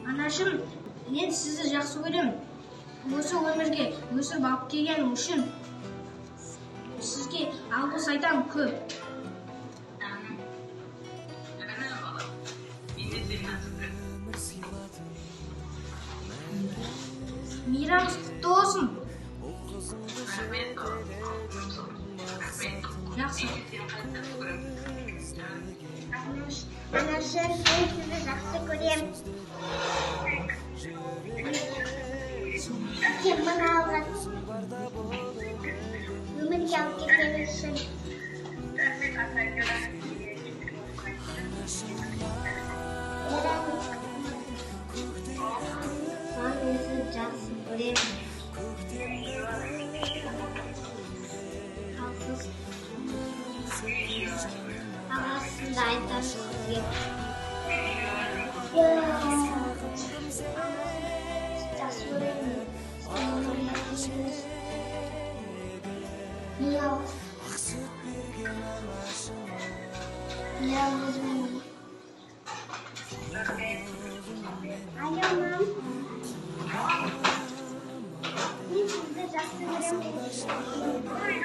Анашым, мен сізді жақсы көремін. Осы өмірге өсіріп алып келгенім үшін сізге алғыс айтамын көп. Мейрамыңыз құтты болсын. Жақсы. Анашым, мен сізді жақсы көремін. Сен мына алған өмірге алып келген үшін. Мен сізді жақсы көремін. Ағасында айтамын сізге. Жақсы көремін. Алло, мам. Мен сізді жақсы көремін.